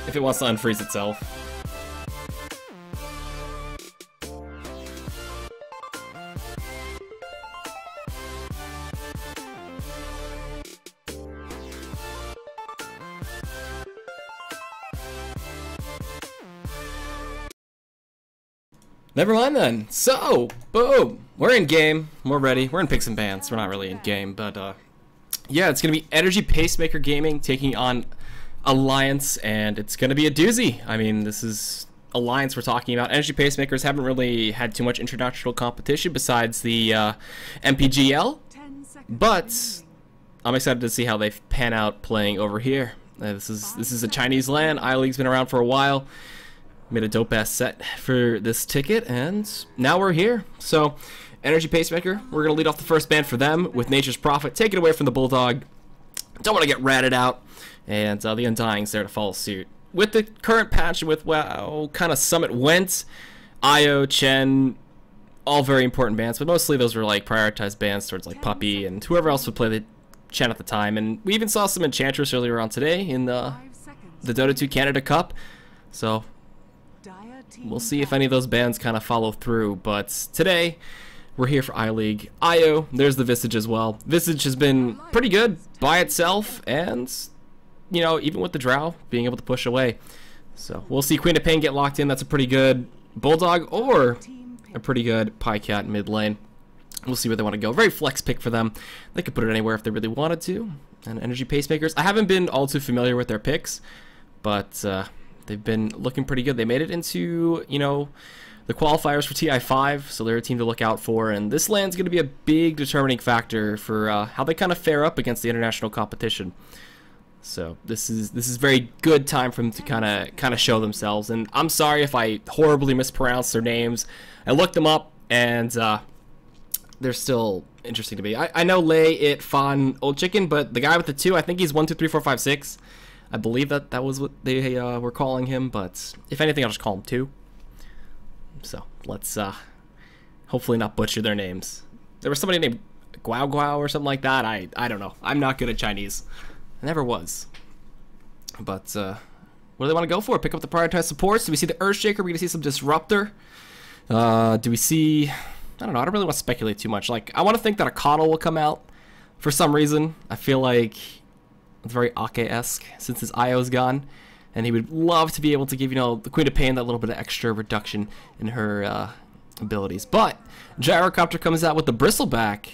if it wants to unfreeze itself. Never mind then. So, boom. We're in game. We're ready. We're in picks and bans. We're not really in game, but yeah, it's gonna be Energy Pacemaker Gaming taking on Alliance, and it's gonna be a doozy. I mean, this is Alliance we're talking about. Energy Pacemakers haven't really had too much international competition besides the MPGL, but I'm excited to see how they pan out playing over here. This is a Chinese LAN. iLeague's been around for a while. Made a dope ass set for this ticket, and now we're here. So, Energy Pacemaker, we're gonna lead off the first ban for them with Nature's Prophet. Take it away from the Bulldog. Don't want to get ratted out, and the Undying's there to follow suit. With the current patch and with how kind of Summit went, Io, Chen, all very important bans, but mostly those were like prioritized bans towards like Puppy and whoever else would play the Chen at the time. And we even saw some Enchantress earlier on today in the Dota 2 Canada Cup. So we'll see if any of those bans kind of follow through, but today we're here for iLeague. Io, there's the Visage as well. Visage has been pretty good by itself, and you know, even with the Drow being able to push away. So we'll see Queen of Pain get locked in. That's a pretty good Bulldog or a pretty good Pycat mid lane. We'll see where they want to go. Very flex pick for them. They could put it anywhere if they really wanted to. And Energy Pacemakers, I haven't been all too familiar with their picks, but they've been looking pretty good. They made it into, you know, the qualifiers for TI5, so they're a team to look out for. And this land's going to be a big determining factor for how they kind of fare up against the international competition. So this is very good time for them to kind of show themselves. And I'm sorry if I horribly mispronounced their names. I looked them up, and they're still interesting to me. I know Lay, It, Fan, Old Chicken, but the guy with the 2, I think he's 1, 2, 3, 4, 5, 6. I believe that was what they were calling him, but if anything, I'll just call him 2. So let's hopefully not butcher their names. There was somebody named Guao Guao or something like that. I don't know. I'm not good at Chinese. I never was. But what do they want to go for? Pick up the prioritized supports. Do we see the Earthshaker? We're going to see some Disruptor. Do we see... I don't know. I don't really want to speculate too much. Like, I want to think that a Coddle will come out for some reason. I feel like it's very Ake-esque since his IO's gone, and he would love to be able to give, you know, the Queen of Pain that little bit of extra reduction in her abilities. But Gyrocopter comes out with the Bristleback,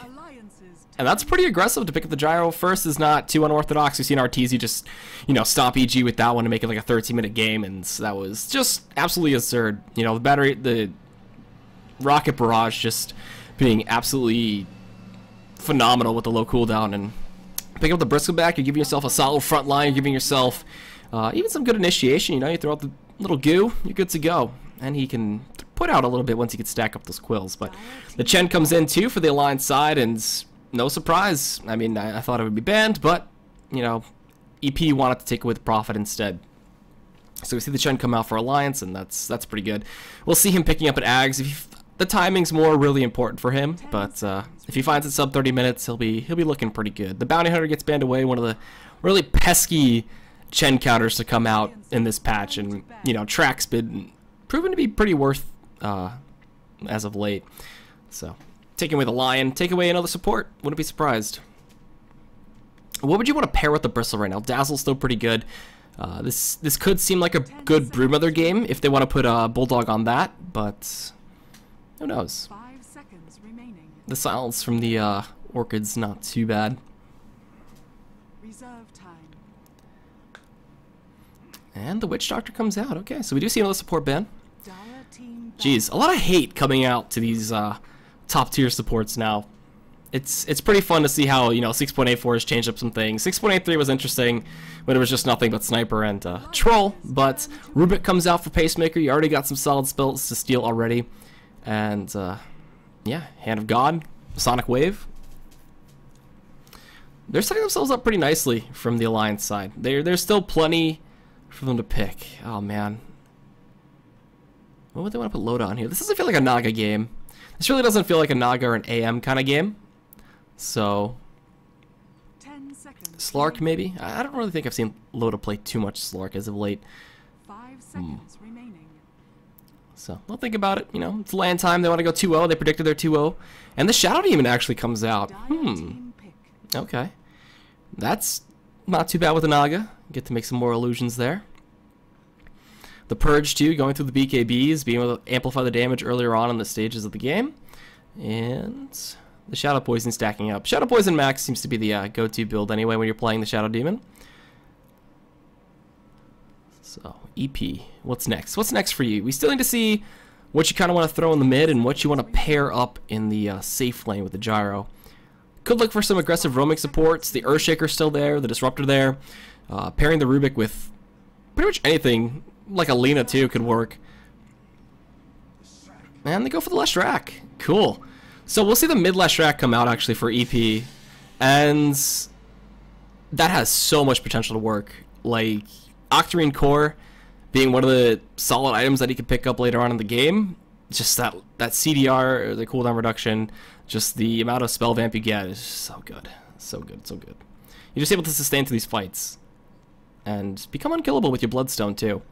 and that's pretty aggressive to pick up the Gyro first. Is not too unorthodox. We've seen Arteezy just, you know, stop EG with that one to make it like a 13-minute game, and that was just absolutely absurd. You know, the battery, the Rocket Barrage just being absolutely phenomenal with the low cooldown. And pick up the Bristleback, you're giving yourself a solid front line, you're giving yourself even some good initiation. You know, you throw out the little goo, you're good to go. And he can put out a little bit once he can stack up those quills. But the Chen comes in too for the Alliance side, and no surprise. I mean, I thought it would be banned, but, you know, EP wanted to take it with Prophet instead. So we see the Chen come out for Alliance, and that's pretty good. We'll see him picking up at Ags. The timing's really important for him, but if he finds it sub 30 minutes, he'll be looking pretty good. The Bounty Hunter gets banned away, one of the really pesky Chen counters to come out in this patch, and you know, Track's been proven to be pretty worth as of late. So taking away the Lion, take away another support, wouldn't be surprised. What would you want to pair with the Bristle right now? Dazzle's still pretty good. This could seem like a good Broodmother game if they want to put a Bulldog on that, but who knows? 5 seconds remaining. The silence from the Orchid's not too bad. Reserve time. And the Witch Doctor comes out. Okay, so we do see another support ban. Jeez, a lot of hate coming out to these top tier supports now. It's pretty fun to see how, you know, 6.84 has changed up some things. 6.83 was interesting when it was just nothing but Sniper and Troll, but Rubik comes out for Pacemaker. You already got some solid spells to steal already. And, yeah, Hand of God, Sonic Wave. They're setting themselves up pretty nicely from the Alliance side. There's still plenty for them to pick. Oh, man. What would they want to put Loda on here? This doesn't feel like a Naga game. This really doesn't feel like a Naga or an AM kind of game. So, 10 seconds. Slark maybe? I don't really think I've seen Loda play too much Slark as of late. 5 seconds remaining. So they'll think about it. You know, it's land time. They want to go 2-0. They predicted their 2-0. And the Shadow Demon actually comes out. Team pick. Okay. That's not too bad with the Naga. Get to make some more illusions there. The Purge, too, going through the BKBs, being able to amplify the damage earlier on in the stages of the game. And the Shadow Poison stacking up. Shadow Poison Max seems to be the go-to build anyway when you're playing the Shadow Demon. So, EP, what's next? What's next for you? We still need to see what you kind of want to throw in the mid and what you want to pair up in the safe lane with the Gyro. Could look for some aggressive roaming supports. The Earthshaker's still there, the Disruptor there. Pairing the Rubik with pretty much anything, like a Lina too, could work. And they go for the Leshrac. Cool. So we'll see the mid Leshrac come out actually for EP. And that has so much potential to work. Like, Octarine Core being one of the solid items that he could pick up later on in the game. Just that CDR, the cooldown reduction, just the amount of spell vamp you get is so good. So good, so good. You're just able to sustain through these fights. And become unkillable with your Bloodstone too.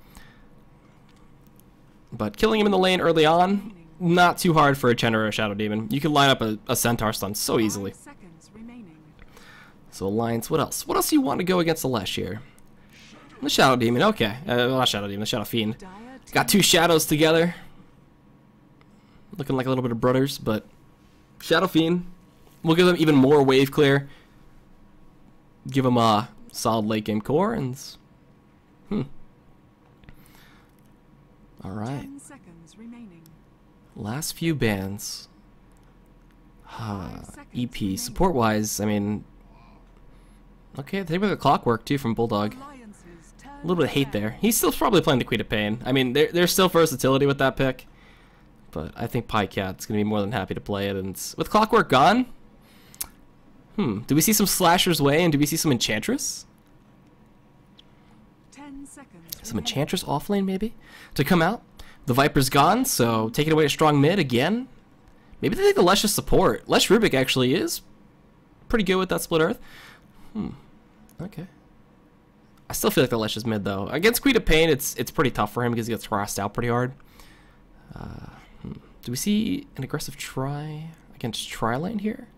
But killing him in the lane early on, not too hard for a Chen or a Shadow Demon. You can line up a Centaur stun so easily. 5 seconds remaining. So Alliance, what else? What else do you want to go against the Lesh here? The Shadow Demon, okay. Well, not Shadow Demon, the Shadow Fiend. Got two Shadows together. Looking like a little bit of brothers, but Shadow Fiend. We'll give them even more wave clear. Give them a solid late game core and... Alright. 10 seconds remaining. Last few bands. EP. Support-wise, I mean... Okay, they with the Clockwork, too, from Bulldog. Alliances turn A little bit of hate red. there. He's still probably playing the Queen of Pain. I mean, there's still versatility with that pick. But I think Pycat's going to be more than happy to play it. And with Clockwork gone... Do we see some Slasher's Way, and do we see some Enchantress? 10 seconds. Some Enchantress offlane, maybe? To come out? The Viper's gone, so taking away a strong mid again. Maybe they take the Lesh's support. Lesh Rubik actually is pretty good with that Split Earth. Okay. I still feel like the Lesh is mid, though. Against Queen of Pain, it's pretty tough for him because he gets harassed out pretty hard. Do we see an aggressive try against Tri-Lane here?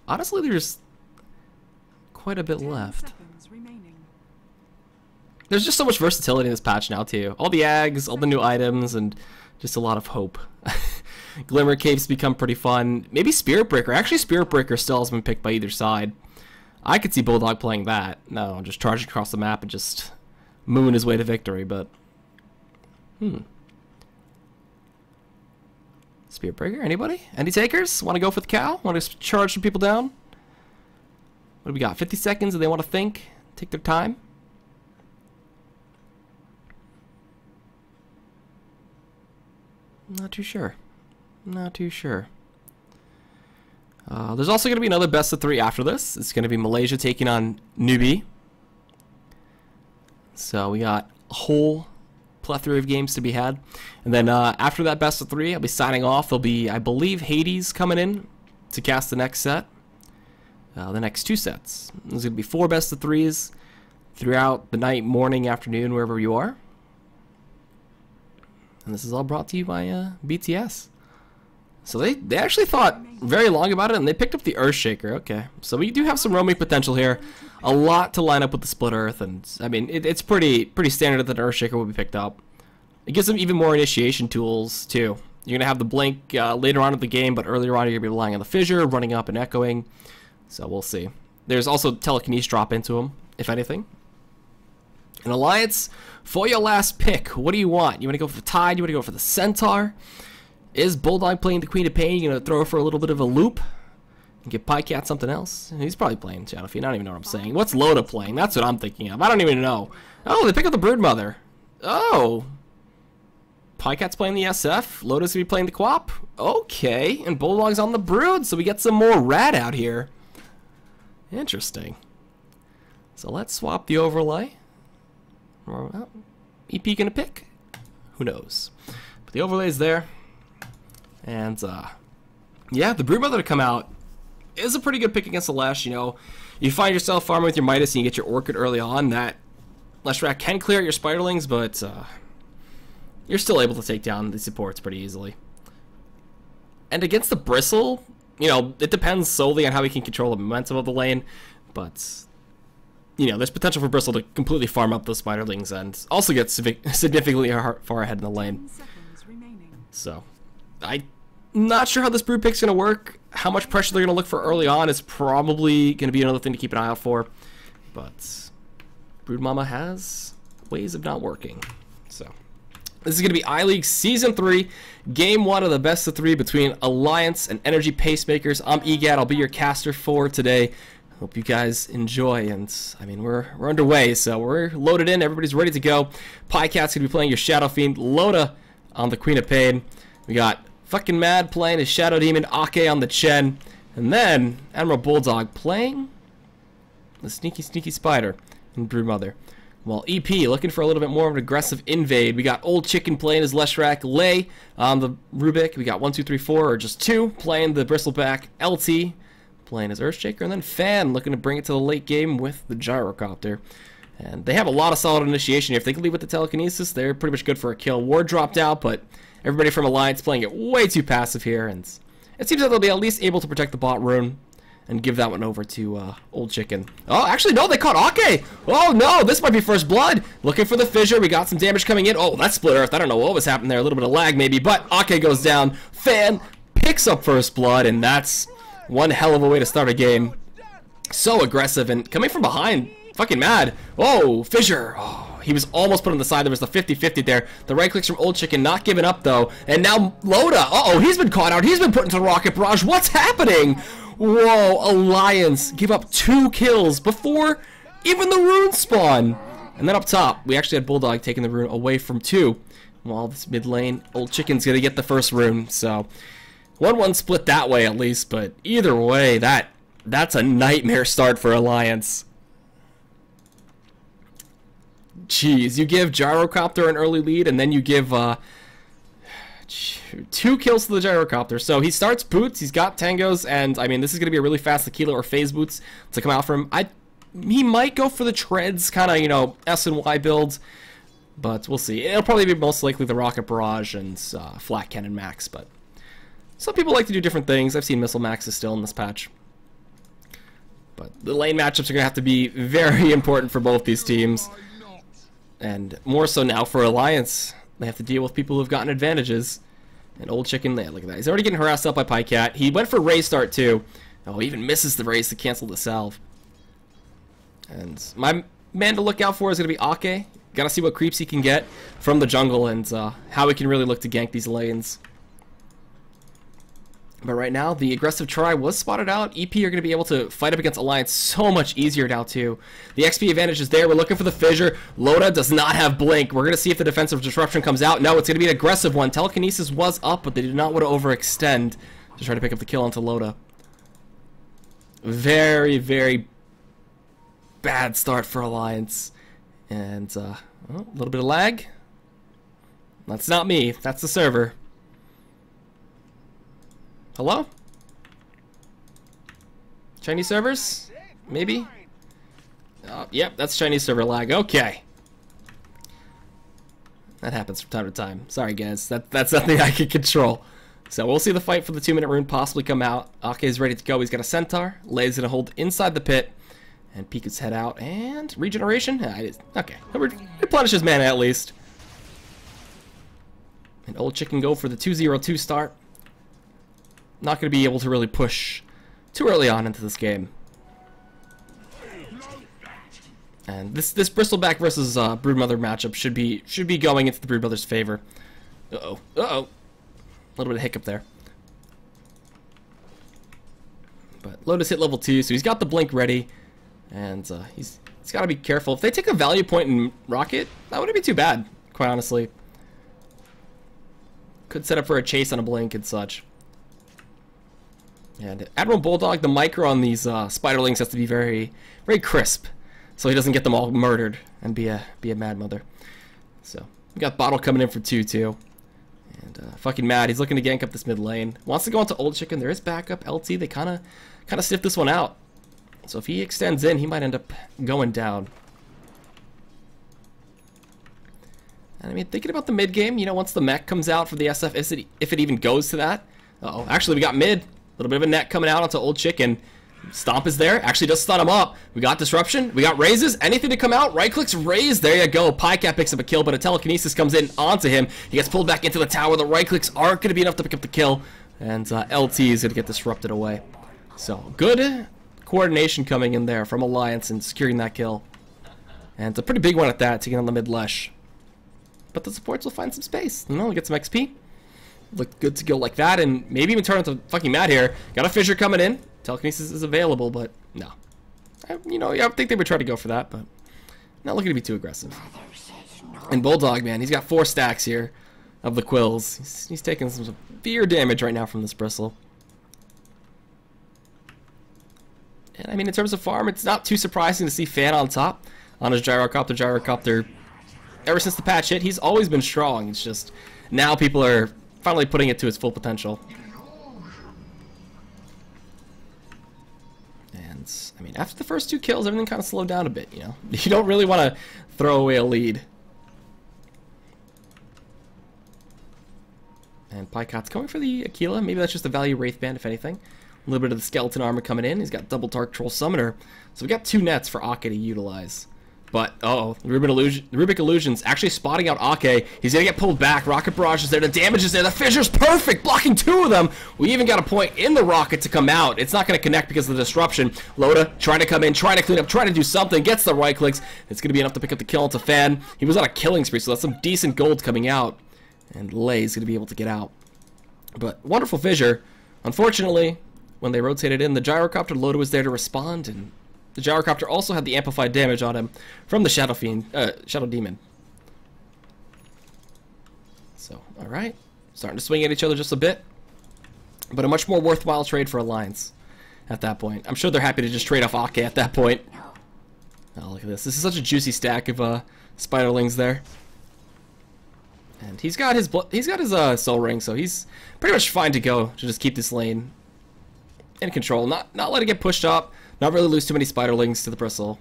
Honestly, there's quite a bit 10 left. seconds remaining. There's just so much versatility in this patch now, too. All the Ags, all the new items, and just a lot of hope. Glimmer Capes become pretty fun. Maybe Spirit Breaker. Actually, Spirit Breaker still has been picked by either side. I could see Bulldog playing that. No, just charging across the map and just mooning his way to victory, but... Spirit Breaker, anybody? Any takers? Want to go for the cow? Want to charge some people down? What do we got? 50 seconds? Do they want to think? Take their time? Not too sure. Not too sure. There's also going to be another best of 3 after this. It's going to be Malaysia taking on Newbie. So we got a whole plethora of games to be had. And then after that best of 3, I'll be signing off. There'll be, I believe, Hades coming in to cast the next set. The next 2 sets. There's going to be 4 best of 3s throughout the night, morning, afternoon, wherever you are. And this is all brought to you by BTS. So they actually thought very long about it, and they picked up the Earthshaker. Okay, so we do have some roaming potential here. A lot to line up with the Split Earth, and I mean it's pretty standard that an Earthshaker will be picked up. It gives them even more initiation tools too. You're gonna have the blink later on in the game, but earlier on you're gonna be relying on the fissure, running up and echoing. So we'll see. There's also telekinesis drop into them, if anything. An Alliance, for your last pick, what do you want? You want to go for the Tide? You want to go for the Centaur? Is Bulldog playing the Queen of Pain? You going to throw her for a little bit of a loop? And give Pycat something else? He's probably playing Shadow Fiend. I don't even know what I'm saying. What's Loda playing? That's what I'm thinking of. I don't even know. Oh, they pick up the Broodmother. Oh. Pycat's playing the SF. Loda's going to be playing the Quap. Okay. And Bulldog's on the Brood, so we get some more Rat out here. Interesting. So let's swap the overlay. Well, EP gonna pick? Who knows? But the overlay's there. And, yeah, the Broodmother to come out. is a pretty good pick against the Lash. You know, you find yourself farming with your Midas and you get your Orchid early on. That Leshrac can clear out your Spiderlings, but you're still able to take down the supports pretty easily. And against the Bristle, you know, it depends solely on how he can control the momentum of the lane, but you know, there's potential for Bristle to completely farm up those Spiderlings and also get significantly far ahead in the lane. 10 seconds remaining. So, I'm not sure how this Brood pick's going to work. How much pressure they're going to look for early on is probably going to be another thing to keep an eye out for. But Brood Mama has ways of not working. So, this is going to be iLeague Season 3, Game 1 of the best of 3 between Alliance and Energy Pacemakers. I'm EGAD. I'll be your caster for today. Hope you guys enjoy, and I mean, we're underway, so we're loaded in. Everybody's ready to go. Pycat's gonna be playing your Shadow Fiend. Loda on the Queen of Pain. We got fucking Mad playing his Shadow Demon. Ake on the Chen, and then Admiral Bulldog playing the sneaky spider in Broodmother. While EP looking for a little bit more of an aggressive invade. We got Old Chicken playing his Leshrac. Lay on the Rubik. We got 1, 2, 3, 4, or just 2 playing the Bristleback. LT playing as Earthshaker, and then Fan looking to bring it to the late game with the Gyrocopter. And they have a lot of solid initiation. If they can lead with the Telekinesis, they're pretty much good for a kill. Ward dropped out, but everybody from Alliance playing it way too passive here, and it seems like they'll be at least able to protect the bot rune and give that one over to Old Chicken. Oh, actually, no, they caught Ake! Oh, no, this might be first blood! Looking for the fissure, we got some damage coming in. Oh, that's Split Earth, I don't know what was happening there, a little bit of lag maybe, but Ake goes down. Fan picks up first blood, and that's one hell of a way to start a game. So aggressive and coming from behind. Fucking Mad. Oh, Fissure. Oh, he was almost put on the side. There was the 50-50 there. The right clicks from Old Chicken, not giving up though. And now Loda. Uh-oh, he's been caught out. He's been put into Rocket Barrage. What's happening? Whoa, Alliance give up 2 kills before even the rune spawn. And then up top, we actually had Bulldog taking the rune away from 2. While this mid lane, Old Chicken's gonna get the first rune. So 1-1 split that way at least, but either way, that's a nightmare start for Alliance. Jeez, you give Gyrocopter an early lead, and then you give 2 kills to the Gyrocopter. So he starts Boots, he's got Tangos, and I mean, this is going to be a really fast Aquila or Phase Boots to come out from him. He might go for the Treads, kind of, you know, S and Y builds, but we'll see. It'll probably be most likely the Rocket Barrage and Flat Cannon Max, but some people like to do different things. I've seen Missile Maxes still in this patch. But the lane matchups are going to have to be very important for both these teams. And more so now for Alliance. They have to deal with people who've gotten advantages. And Old Chicken, yeah, look at that. He's already getting harassed up by Pycat. He went for Ray start too. Oh, he even misses the raise to cancel the salve. And my man to look out for is going to be Ake. Got to see what creeps he can get from the jungle and how he can really look to gank these lanes. But right now, the aggressive try was spotted out. EP are going to be able to fight up against Alliance so much easier now, too. The XP advantage is there. We're looking for the fissure. Loda does not have Blink. We're going to see if the defensive disruption comes out. No, it's going to be an aggressive one. Telekinesis was up, but they did not want to overextend to try to pick up the kill onto Loda. Very, very bad start for Alliance. And, a little bit of lag. That's not me. That's the server. Hello? Chinese servers? Maybe? Yep, that's Chinese server lag. Okay. That happens from time to time. Sorry, guys. That's nothing I can control. So we'll see the fight for the 2-minute rune possibly come out. Ake is ready to go. He's got a Centaur. Lay's going to hold inside the pit. And peek his head out. And regeneration? Okay. Replenish his mana at least. And Old Chicken go for the 2-0-2 start. Not going to be able to really push too early on into this game. And this Bristleback versus Broodmother matchup should be going into the Broodmother's favor. Uh-oh. Uh-oh. A little bit of hiccup there. But Lotus hit level 2, so he's got the Blink ready. And he's got to be careful. If they take a value point in Rocket, that wouldn't be too bad, quite honestly. Could set up for a chase on a Blink and such. And Admiral Bulldog, the micro on these Spiderlings has to be very, very crisp, so he doesn't get them all murdered and be a mad mother. So we got Bottle coming in for 2 too, and fucking Mad. He's looking to gank up this mid lane. Wants to go into Old Chicken. There is backup. LT. They kind of kind of sniff this one out. So if he extends in, he might end up going down. And I mean, thinking about the mid game, you know, once the mech comes out for the SF, if it even goes to that. Uh-oh, actually we got mid. A little bit of a net coming out onto Old Chicken. Stomp is there. Actually does stun him up. We got disruption. We got raises. Anything to come out. Right clicks raise. There you go. Pycat picks up a kill, but a telekinesis comes in onto him. He gets pulled back into the tower. The right clicks aren't going to be enough to pick up the kill. And LT is going to get disrupted away. So good coordination coming in there from Alliance and securing that kill. And it's a pretty big one at that, taking on the mid Lesh. But the supports will find some space. You know, get some XP. Look good to go like that, and maybe even turn into fucking mad here. Got a fissure coming in. Telekinesis is available, but no. You know, I think they would try to go for that, but not looking to be too aggressive. And Bulldog, man, he's got 4 stacks here of the quills. He's taking some severe damage right now from this bristle. And I mean, in terms of farm, it's not too surprising to see Fan on top on his gyrocopter. Gyrocopter, ever since the patch hit, he's always been strong. It's just now people are finally putting it to its full potential. I mean, after the first 2 kills, everything kind of slowed down a bit, you know? You don't really want to throw away a lead. And Pycot's going for the Aquila. Maybe that's just a value Wraith Band, if anything. A little bit of the Skeleton Armor coming in. He's got double Dark Troll Summoner. So we got 2 nets for Ake to utilize. But, uh-oh, the Rubik Illusion's actually spotting out Ake. He's going to get pulled back. Rocket Barrage is there. The damage is there. The fissure's perfect, blocking 2 of them. We even got a point in the rocket to come out. It's not going to connect because of the disruption. Loda trying to come in, trying to clean up, trying to do something. Gets the right clicks. It's going to be enough to pick up the kill into Fan. He was on a killing spree, so that's some decent gold coming out. And Lay's going to be able to get out. But wonderful fissure. Unfortunately, when they rotated in, the gyrocopter Loda was there to respond, and the gyrocopter also had the amplified damage on him from the Shadow Demon. So, alright. Starting to swing at each other just a bit. But a much more worthwhile trade for Alliance at that point. I'm sure they're happy to just trade off Ake at that point. Oh, look at this. This is such a juicy stack of Spiderlings there. And he's got his soul ring, so he's pretty much fine to go to just keep this lane in control. Not let it get pushed up. Not really lose too many Spiderlings to the bristle.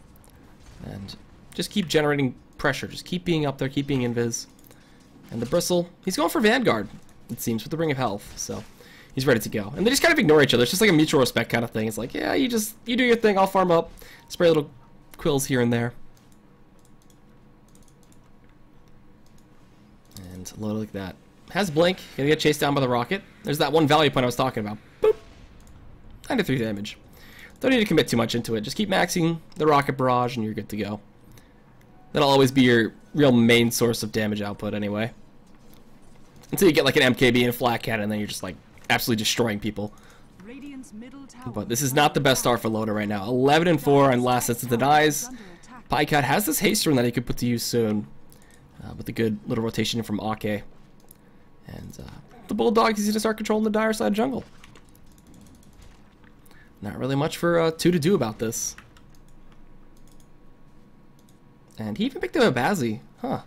And just keep generating pressure. Just keep being up there, keep being invis. And the bristle, he's going for Vanguard, it seems, with the Ring of Health. So he's ready to go. And they just kind of ignore each other. It's just like a mutual respect kind of thing. It's like, yeah, you do your thing, I'll farm up. Spray little quills here and there. And load like that. Has Blink, gonna get chased down by the rocket. There's that one value point I was talking about. Boop. 93 damage. Don't need to commit too much into it. Just keep maxing the rocket barrage and you're good to go. That'll always be your real main source of damage output anyway. Until you get like an MKB and a flat cannon, and then you're just like absolutely destroying people. But this is not the best start for Loda right now. 11 and 4 on last sets of denies. Pycat has this haste rune that he could put to use soon. With a good little rotation from Ake. And the Bulldog is going to start controlling the dire side jungle. Not really much for 2 to do about this. And he even picked up a Bazzi. Huh.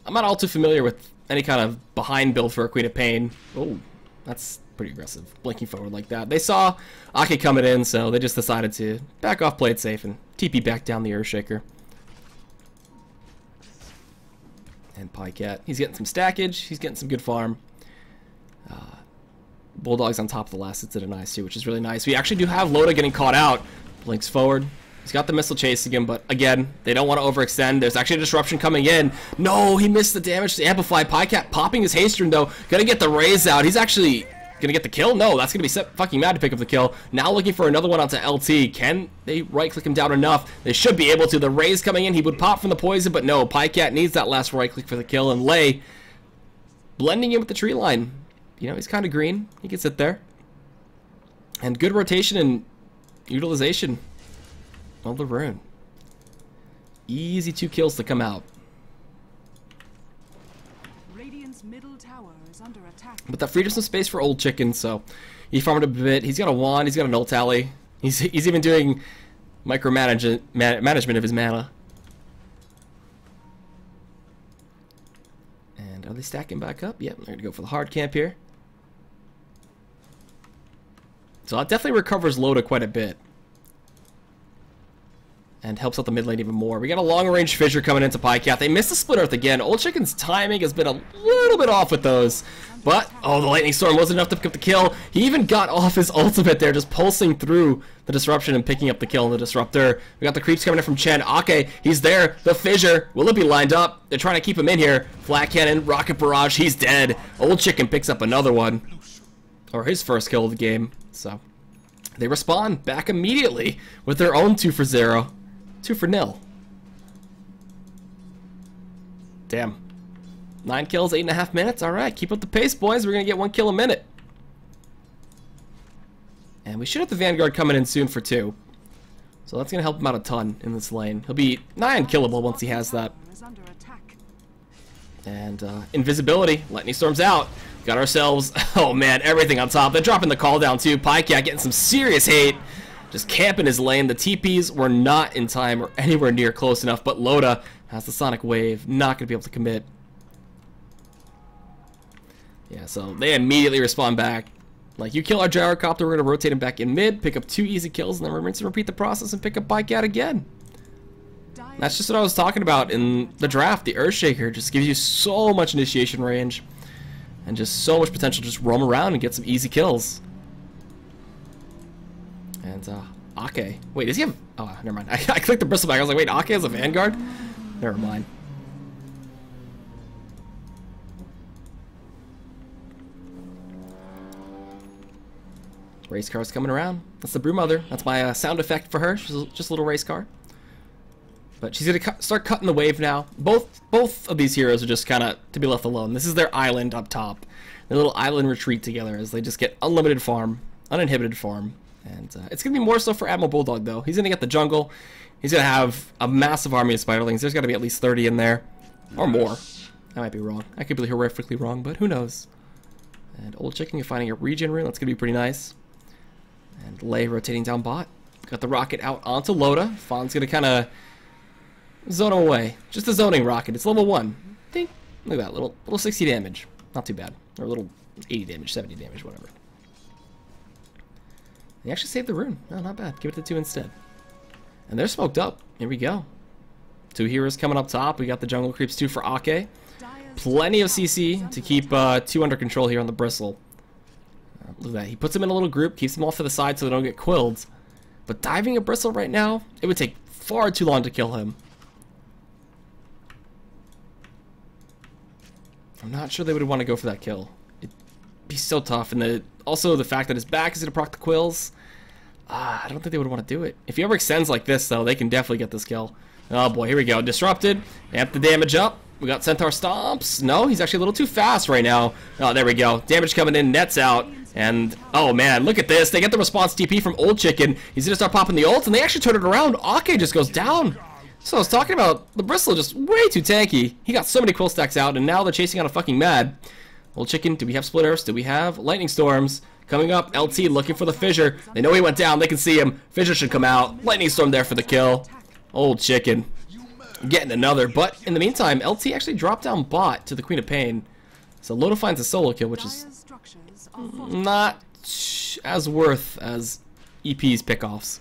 I'm not all too familiar with any kind of behind build for a Queen of Pain. Oh, that's pretty aggressive. Blinking forward like that. They saw Ake coming in, so they just decided to back off, play it safe, and TP back down the Earthshaker. And Pycat, he's getting some stackage. He's getting some good farm. Bulldog's on top of the last sets of denies too, which is really nice. We actually do have Loda getting caught out. Blinks forward. He's got the missile chasing him, but again, they don't want to overextend. There's actually a disruption coming in. No, he missed the damage to amplify. Pycat popping his haste rune though. Gonna get the raise out. He's actually gonna get the kill. No, that's gonna be fucking mad to pick up the kill. Now looking for another one onto LT. Can they right click him down enough? They should be able to. The raise coming in. He would pop from the poison, but no. Pycat needs that last right click for the kill, and Lay blending in with the tree line. You know, he's kind of green. He can sit there. And good rotation and utilization of the rune. Easy 2 kills to come out. Radiant's middle tower is under attack. But that freed up some space for Old Chicken, so he farmed a bit. He's got a wand. He's got a null tally. He's even doing management of his mana. And are they stacking back up? Yep, they're going to go for the hard camp here. So that definitely recovers Loda quite a bit. And helps out the mid lane even more. We got a long-range fissure coming into Pycat. They missed the split earth again. Old Chicken's timing has been a little bit off with those. But, oh, the lightning storm wasn't enough to pick up the kill. He even got off his ultimate there, just pulsing through the disruption and picking up the kill in the disruptor. We got the creeps coming in from Chen. Ake, he's there. The fissure. Will it be lined up? They're trying to keep him in here. Flat cannon, rocket barrage. He's dead. Old Chicken picks up another one. Or his first kill of the game. So, they respond back immediately with their own 2 for 0. 2 for 0. Damn. 9 kills, 8.5 minutes. Alright, keep up the pace, boys. We're going to get 1 kill a minute. And we should have the Vanguard coming in soon for 2. So that's going to help him out a ton in this lane. He'll be nigh unkillable once he has that. And invisibility. Lightning Storm's out. Got ourselves, oh man, everything on top. They're dropping the call down too. Pycat getting some serious hate. Just camping his lane. The TPs were not in time or anywhere near close enough, but Loda has the Sonic Wave. Not going to be able to commit. Yeah, so they immediately respond back. Like, you kill our gyrocopter, we're going to rotate him back in mid, pick up 2 easy kills, and then rinse and repeat the process and pick up Pycat again. That's just what I was talking about in the draft. The Earthshaker just gives you so much initiation range and just so much potential to just roam around and get some easy kills. And, Ake. Wait, does he have... Oh, never mind. I clicked the bristleback. I was like, wait, Ake has a Vanguard? Never mind. Race car's coming around. That's the Brewmother. That's my sound effect for her. She's just a little race car. But she's going to start cutting the wave now. Both of these heroes are just kind of to be left alone. This is their island up top. Their little island retreat together as they just get unlimited farm, uninhibited farm. And it's going to be more so for Admiral Bulldog, though. He's going to get the jungle. He's going to have a massive army of spiderlings. There's got to be at least 30 in there. Or more. I might be wrong. I could be horrifically wrong, but who knows. And Old Chicken, you're finding a regen rune. That's going to be pretty nice. And Lei rotating down bot. Got the rocket out onto Loda. Fawn's going to kind of zone him away. Just a zoning rocket. It's level 1. Think. Look at that. Little 60 damage. Not too bad. Or a little 80 damage, 70 damage, whatever. He actually saved the rune. No, not bad. Give it to 2 instead. And they're smoked up. Here we go. 2 heroes coming up top. We got the jungle creeps 2 for Ake. Plenty of CC to keep 2 under control here on the bristle. Look at that. He puts them in a little group, keeps them off to the side so they don't get quilled. But diving a bristle right now, it would take far too long to kill him. I'm not sure they would want to go for that kill. It'd be so tough. And also the fact that his back is going to proc the quills. I don't think they would want to do it. If he ever extends like this, though, they can definitely get this kill. Oh boy, here we go. Disrupted. Amp the damage up. We got Centaur Stomps. No, he's actually a little too fast right now. Oh, there we go. Damage coming in, nets out. And, oh man, look at this. They get the response TP from Old Chicken. He's going to start popping the ult, and they actually turn it around. Ake just goes down. So I was talking about the bristle just way too tanky. He got so many quill stacks out, and now they're chasing on a fucking mad. Old Chicken, do we have split earths? Do we have lightning storms? Coming up, LT looking for the fissure. They know he went down. They can see him. Fissure should come out. Lightning storm there for the kill. Old Chicken getting another. But in the meantime, LT actually dropped down bot to the Queen of Pain. So Loda finds a solo kill, which is not as worth as EP's pickoffs.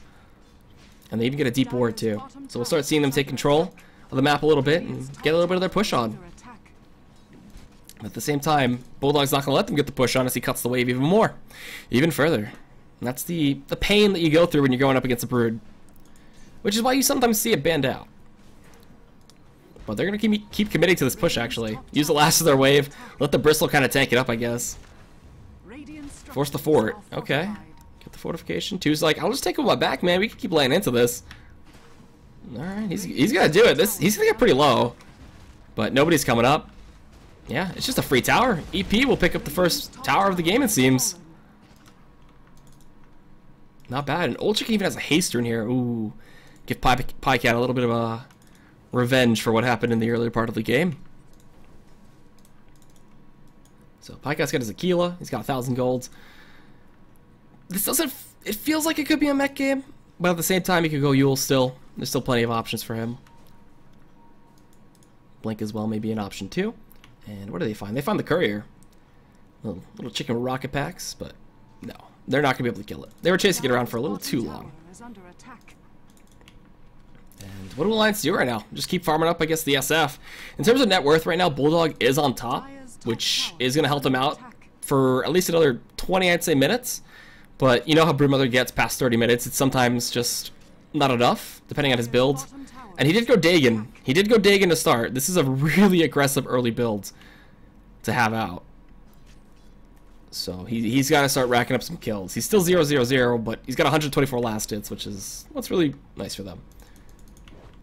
And they even get a deep ward too. So we'll start seeing them take control of the map a little bit and get a little bit of their push on. But at the same time, Bulldog's not going to let them get the push on as he cuts the wave even more. Even further. And that's the pain that you go through when you're going up against a Brood. Which is why you sometimes see it banned out. But they're going to keep committing to this push, actually. Use the last of their wave. Let the bristle kind of tank it up, I guess. Force the fort. Okay. Get the fortification. Two's like, I'll just take him my back, man. We can keep laying into this. Alright, he's going to do it. He's going to get pretty low. But nobody's coming up. Yeah, it's just a free tower. EP will pick up the first tower of the game, it seems. Not bad. And Old Chicken even has a haster in here. Ooh. Give Pycat a little bit of a revenge for what happened in the earlier part of the game. So Pycat's got his Aquila. He's got 1,000 golds. This doesn't... It feels like it could be a mech game. But at the same time, he could go Yule still. There's still plenty of options for him. Blink as well may be an option too. And what do they find? They find the courier. Little chicken rocket packs, but no. they're not going to be able to kill it. They were chasing it around for a little too long. And what do Alliance do right now? Just keep farming up, I guess, the SF. In terms of net worth right now, Bulldog is on top, which is going to help them out for at least another 20, I'd say, minutes. But you know how Broodmother gets past 30 minutes. It's sometimes just not enough, depending on his build. And he did go Dagon. He did go Dagon to start. This is a really aggressive early build to have out. So he's got to start racking up some kills. He's still 0-0-0, but he's got 124 last hits, which is what's really nice for them.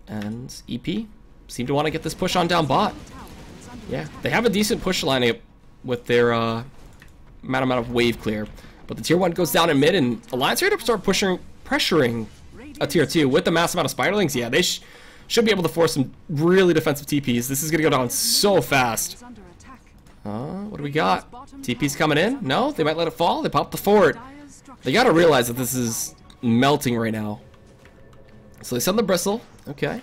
And EP seem to want to get this push on down bot. Yeah, they have a decent push lineup with their amount of wave clear. But the tier 1 goes down in mid, and Alliance are going to start pressuring a tier 2 with the mass amount of spiderlings. Yeah, they should be able to force some really defensive TPs. This is going to go down so fast. What do we got? TP's coming in? No? They might let it fall? They popped the fort. They got to realize that this is melting right now. So they send the bristle. Okay.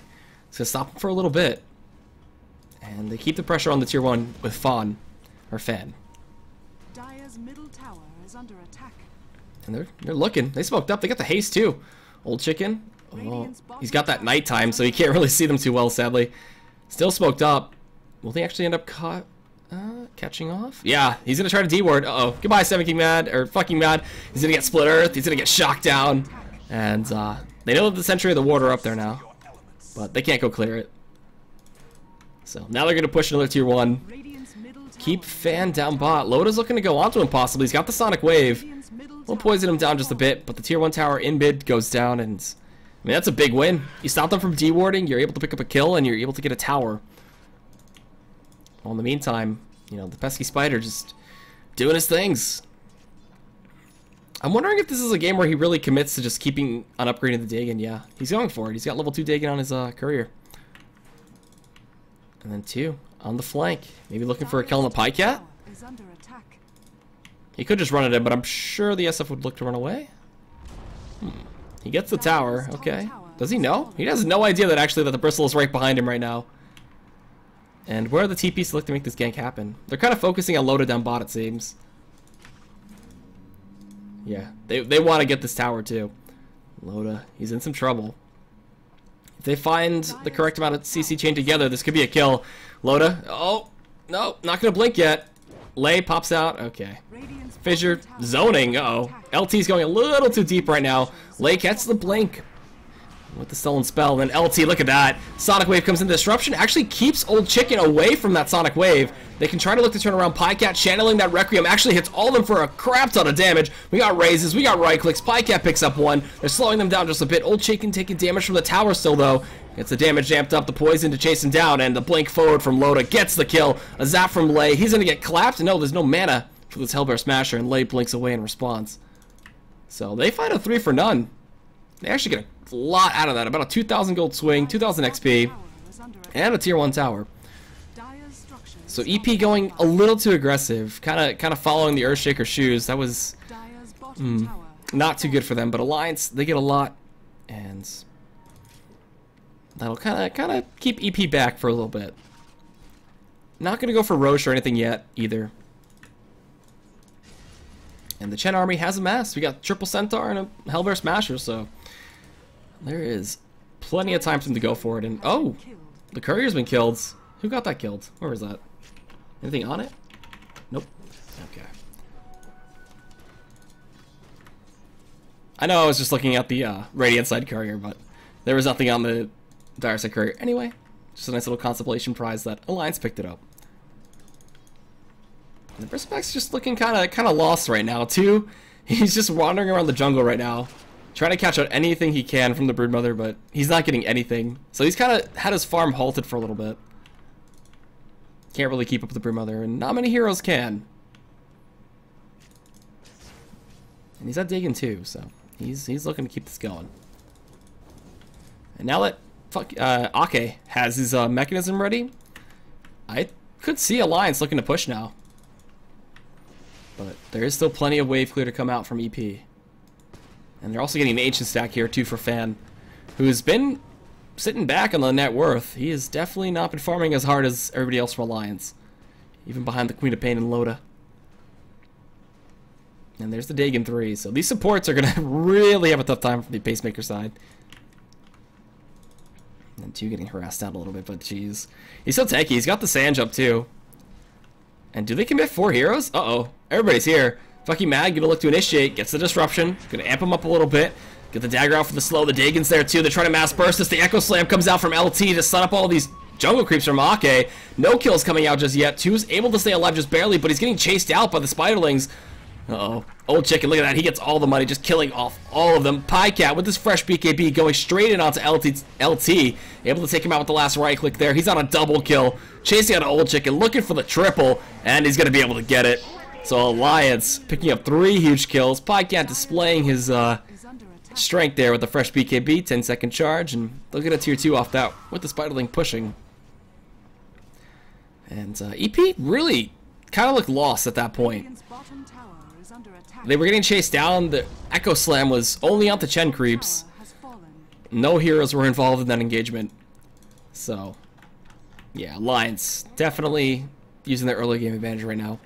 It's going to stop them for a little bit. And they keep the pressure on the tier 1 with Fawn. Or Fan. And they're looking. They smoked up. They got the haste too. Old chicken. Oh, he's got that nighttime, so you can't really see them too well, sadly. Still smoked up. Will they actually end up catching off? Yeah, he's gonna try to D-ward. Uh-oh. Goodbye, Seven King Mad, or fucking Mad. He's gonna get split earth. He's gonna get shocked down. And they know that the Sentry of the Ward are up there now, but they can't go clear it. So now they're gonna push another tier 1. Keep Fan down bot. Loda's looking to go onto him possibly. He's got the Sonic Wave. We'll poison him down just a bit, but the tier 1 tower in mid goes down, and I mean, that's a big win. You stop them from D-warding, you're able to pick up a kill, and you're able to get a tower. Well, in the meantime, you know, the pesky spider just doing his things. I'm wondering if this is a game where he really commits to just keeping on upgrading the Dagon. Yeah, he's going for it. He's got level 2 Dagon on his courier. And then 2 on the flank. Maybe looking for a kill on the Pycat? He could just run at him, but I'm sure the SF would look to run away. He gets the tower. Okay. Does he know? He has no idea that actually that the bristle is right behind him right now. And where are the TPs to look to make this gank happen? They're kind of focusing on Loda down bot, it seems. Yeah, they want to get this tower too. Loda, he's in some trouble. If they find the correct amount of CC chain together, this could be a kill. Loda, oh, no, not going to blink yet. Lei pops out, okay. Fissure, zoning, uh-oh. LT's going a little too deep right now. Lei gets the blink with the stolen spell, then LT, look at that. Sonic Wave comes in. Disruption actually keeps Old Chicken away from that Sonic Wave. They can try to look to turn around. Pycat channeling that Requiem actually hits all of them for a crap ton of damage. We got raises, we got right clicks. Pycat picks up one. They're slowing them down just a bit. Old Chicken taking damage from the tower still though. Gets the damage amped up, the poison to chase him down, and the blink forward from Loda gets the kill. A zap from Lei. He's gonna get clapped. No, there's no mana for this Hellbear Smasher, and Lei blinks away in response. So they find a 3 for none. They actually get a lot out of that. About a 2,000 gold swing, 2,000 XP, and a tier 1 tower. So EP going a little too aggressive, kind of following the Earthshaker shoes. That was not too good for them. But Alliance, they get a lot, and that'll kind of keep EP back for a little bit. Not gonna go for Roche or anything yet either. And the Chen army has a mass. We got triple Centaur and a Hellbear Smasher, so there is plenty of time for them to go for it. And oh, the courier's been killed. Who got that killed? Where was that? Anything on it? Nope. Okay. I know I was just looking at the Radiant side courier, but there was nothing on the Dire side courier. Anyway, just a nice little consolation prize that Alliance picked it up. And the Brispec's just looking kind of lost right now too. He's just wandering around the jungle right now, trying to catch out anything he can from the Broodmother, but he's not getting anything. So he's kind of had his farm halted for a little bit. Can't really keep up with the Broodmother, and not many heroes can. And he's at Dagon too, so he's looking to keep this going. And now that Ake has his mechanism ready, I could see Alliance looking to push now. But there is still plenty of wave clear to come out from EP. And they're also getting an ancient stack here too for Fan, who's been sitting back on the net worth. He has definitely not been farming as hard as everybody else for Alliance, even behind the Queen of Pain and Loda. And there's the Dagon 3. So these supports are going to really have a tough time from the Pacemaker side. And 2 getting harassed out a little bit, but jeez. He's so tanky. He's got the Sanj up too. And do they commit 4 heroes? Uh-oh. Everybody's here. Fucking Mad gonna look to initiate. Gets the disruption. Gonna amp him up a little bit. Get the dagger out for the slow. The Dagon's there too. They're trying to mass burst this. The Echo Slam comes out from LT to stun up all these jungle creeps from Ake. No kills coming out just yet. 2's able to stay alive just barely, but he's getting chased out by the Spiderlings. Uh-oh. Old Chicken, look at that. He gets all the money, just killing off all of them. Pycat with his fresh BKB going straight in onto LT. Able to take him out with the last right click there. He's on a double kill. Chasing out an Old Chicken, looking for the triple, and he's going to be able to get it. So Alliance picking up 3 huge kills. Pycat displaying his strength there with the fresh BKB, 10-second charge, and they'll get a tier 2 off that with the Spiderling pushing. And EP really kind of looked lost at that point. They were getting chased down. The Echo Slam was only onto Chen creeps. No heroes were involved in that engagement. So, yeah, Alliance definitely using their early game advantage right now.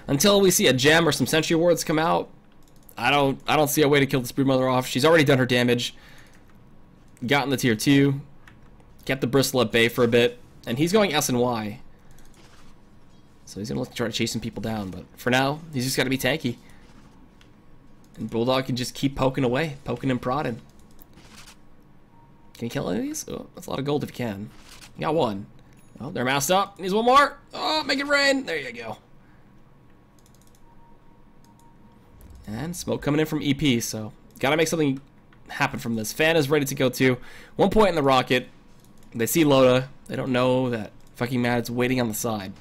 Until we see a gem or some sentry wards come out, I don't see a way to kill this Broodmother off. She's already done her damage. Gotten the tier 2. Kept the Bristle at bay for a bit. And he's going S and Y. So he's going to look to try to chase some people down. But for now, he's just got to be tanky. And Bulldog can just keep poking away. Poking and prodding. Can he kill any of these? Oh, that's a lot of gold if he can. He got 1. Oh, they're masked up. Needs 1 more. Oh, make it rain. There you go. And smoke coming in from EP, so gotta make something happen from this. Fan is ready to go too. 1 point in the rocket. They see Loda. They don't know that fucking Mad's waiting on the side.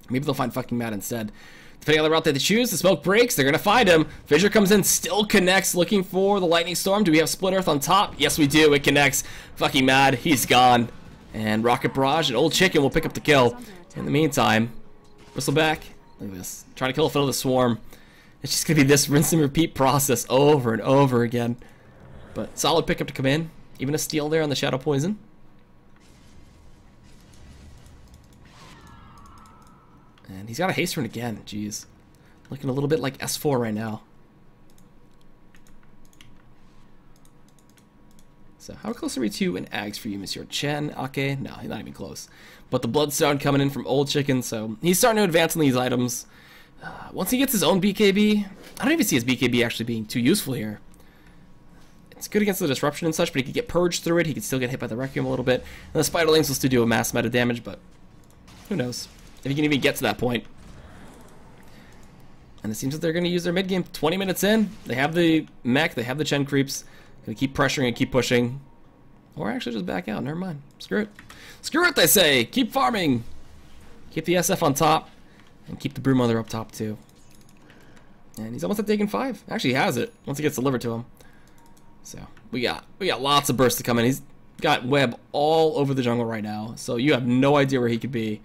Maybe they'll find fucking Mad instead. Depending on the route that they choose, the smoke breaks. They're gonna find him. Fissure comes in, still connects, looking for the lightning storm. Do we have Split Earth on top? Yes, we do. It connects. Fucking Mad. He's gone. And Rocket Barrage and Old Chicken will pick up the kill. In the meantime, Bristleback. Look at this. Trying to kill off another swarm. It's just going to be this rinse and repeat process over and over again. But solid pickup to come in. Even a steal there on the Shadow Poison. And he's got a haste rune again. Jeez. Looking a little bit like S4 right now. So how close are we to an Ags for you, Monsieur Chen? Ake? No, he's not even close. But the Bloodstone coming in from Old Chicken, so he's starting to advance on these items. Once he gets his own BKB, I don't even see his BKB actually being too useful here. It's good against the disruption and such, but he could get purged through it. He could still get hit by the Requiem a little bit. And the Spiderlings will still do a mass meta damage, but who knows if he can even get to that point. And it seems that they're going to use their mid game 20 minutes in. They have the mech, they have the Chen creeps. Going to keep pressuring and keep pushing. Or actually just back out. Never mind. Screw it. Screw it, they say. Keep farming. Keep the SF on top. And keep the Broodmother up top too. And he's almost at Dagon 5. Actually, he has it once it gets delivered to him. So we got lots of bursts to come in. He's got web all over the jungle right now. So you have no idea where he could be.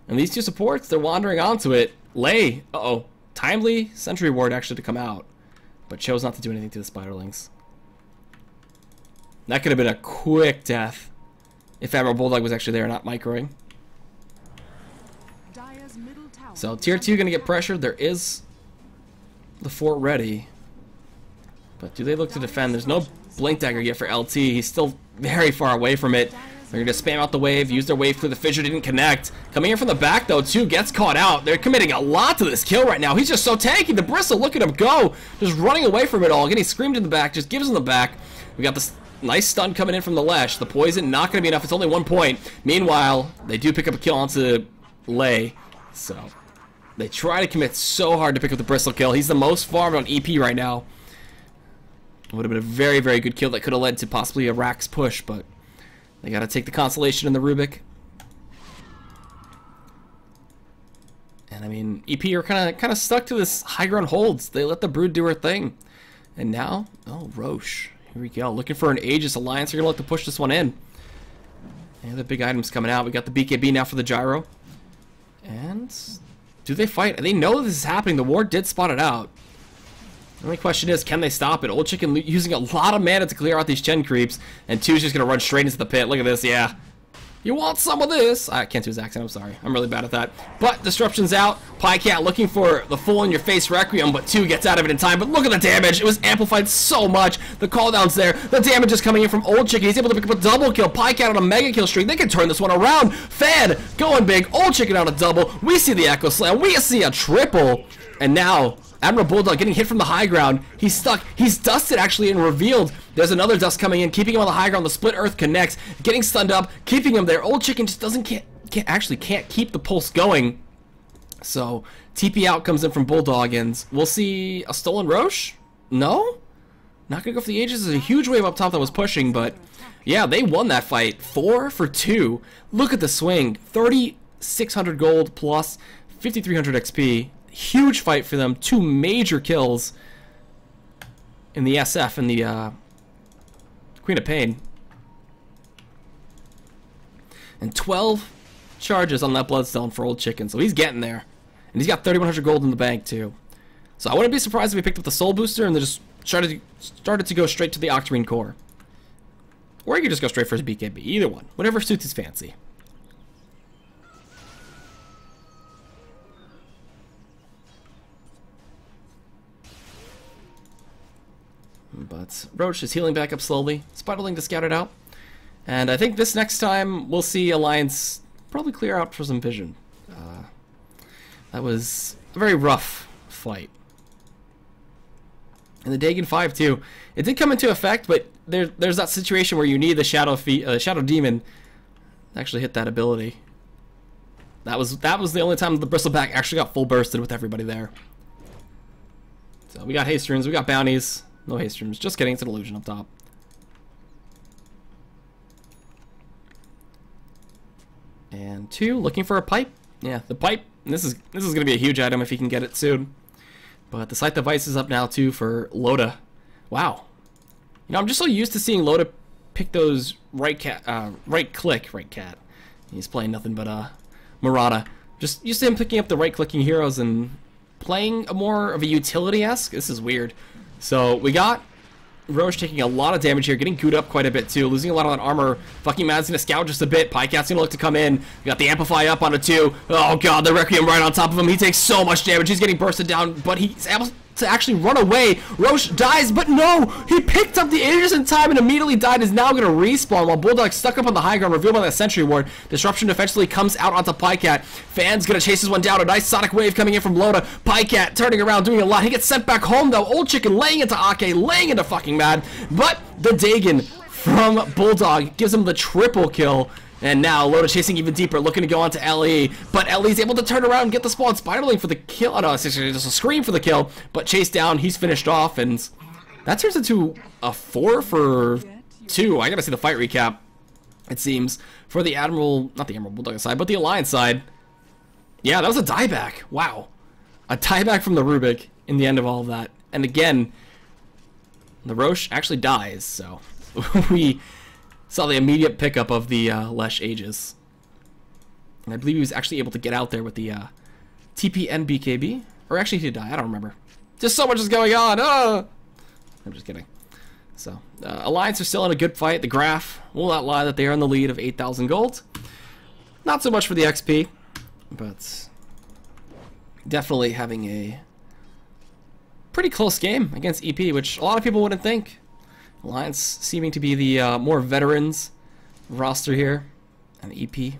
And these 2 supports, they're wandering onto it. Lay, uh-oh. Timely Sentry Ward actually to come out. But chose not to do anything to the Spiderlings. That could have been a quick death. If Admiral Bulldog was actually there, not microing. So tier 2 gonna get pressured. There is the fort ready. But do they look to defend? There's no Blink Dagger yet for LT. He's still very far away from it. They're gonna spam out the wave, use their wave through the fissure, didn't connect. Coming in from the back though, 2 gets caught out. They're committing a lot to this kill right now. He's just so tanky. The Bristle, look at him go. Just running away from it all, getting screamed in the back, just gives him the back. We got this nice stun coming in from the Lesh. The poison not gonna be enough, it's only 1 point. Meanwhile, they do pick up a kill onto Lay. So they try to commit so hard to pick up the Bristle kill. He's the most farmed on EP right now. Would have been a very, very good kill that could have led to possibly a Rax push, but they got to take the consolation in the Rubik. And I mean, EP are kind of stuck to this high ground holds. They let the Brood do her thing. And now, oh, Roche. Here we go. Looking for an Aegis Alliance. They're going to look to push this one in. And the big items coming out. We got the BKB now for the Gyro. And do they fight? They know this is happening. The ward did spot it out. The only question is, can they stop it? Old Chicken using a lot of mana to clear out these Chen creeps, and 2's just going to run straight into the pit. Look at this, yeah. You want some of this? I can't do his accent, I'm sorry. I'm really bad at that. But Disruption's out. Pycat looking for the full-in-your-face Requiem, but 2 gets out of it in time. But look at the damage. It was amplified so much. The cooldown's there. The damage is coming in from Old Chicken. He's able to pick up a double kill. Pycat on a mega kill streak. They can turn this one around. Fan going big. Old Chicken on a double. We see the Echo Slam. We see a triple. And now Admiral Bulldog getting hit from the high ground. He's stuck. He's dusted actually and revealed. There's another dust coming in, keeping him on the high ground. The split earth connects, getting stunned up, keeping him there. Old Chicken just can't keep the pulse going. So TP out comes in from Bulldog, and we'll see a stolen Roche? No? Not gonna go for the Aegis. There's a huge wave up top that was pushing, but yeah, they won that fight. 4 for 2. Look at the swing. 3,600 gold plus 5,300 XP. Huge fight for them. 2 major kills in the SF and the Queen of Pain. And 12 charges on that Bloodstone for Old Chicken. So he's getting there. And he's got 3,100 gold in the bank too. So I wouldn't be surprised if he picked up the Soul Booster and they just started to go straight to the Octarine Core. Or he could just go straight for his BKB. Either one. Whatever suits his fancy. But Roche is healing back up slowly. Spiderling to scout it out. And I think this next time we'll see Alliance probably clear out for some vision. That was a very rough fight. And the Dagon 5 too. It did come into effect, but there's that situation where you need the Shadow Demon to actually hit that ability. That was the only time the Bristleback actually got full bursted with everybody there. So we got haste runes, we got bounties. No haste rooms. Just kidding. It's an illusion up top. And 2, looking for a pipe. Yeah, the pipe. This is gonna be a huge item if he can get it soon. But the Scythe Device is up now too for Loda. Wow. You know, I'm just so used to seeing Loda pick those right cat. He's playing nothing but Murata. Just used to him picking up the right-clicking heroes and playing a more of a utility-esque. This is weird. So we got Roche taking a lot of damage here, getting gooed up quite a bit too, losing a lot of that armor. Fucking Mad's gonna scout just a bit. Pycat's gonna look to come in. We got the Amplify up on a 2. Oh god, the Requiem right on top of him. He takes so much damage. He's getting bursted down, but he's able to actually run away. Roche dies, but no! He picked up the Aegis in time and immediately died. Is now gonna respawn while Bulldog stuck up on the high ground, revealed by that Sentry Ward. Disruption defensively comes out onto Pycat. Fan's gonna chase this one down. A nice Sonic Wave coming in from Loda. Pycat turning around, doing a lot. He gets sent back home though. Old Chicken laying into Ake, laying into fucking Mad. But the Dagon from Bulldog gives him the triple kill. And now Loda chasing even deeper, looking to go on to LE. But LE's able to turn around and get the spawn. Spiderling for the kill. Oh, no, it's just a scream for the kill. But chased down, he's finished off. And that turns into a 4 for 2. I gotta see the fight recap, it seems. For the Admiral, not the Admiral Bulldog side, but the Alliance side. Yeah, that was a dieback. Wow. A dieback from the Rubik in the end of all of that. And again, the Roche actually dies, so we saw the immediate pickup of the Lesh Aegis. And I believe he was actually able to get out there with the TP and BKB. Or actually he did die, I don't remember. Just so much is going on! I'm just kidding. So, Alliance are still in a good fight. The Graph will not lie that they are in the lead of 8,000 gold. Not so much for the XP, but definitely having a pretty close game against EP, which a lot of people wouldn't think. Alliance seeming to be the more veterans roster here, and EP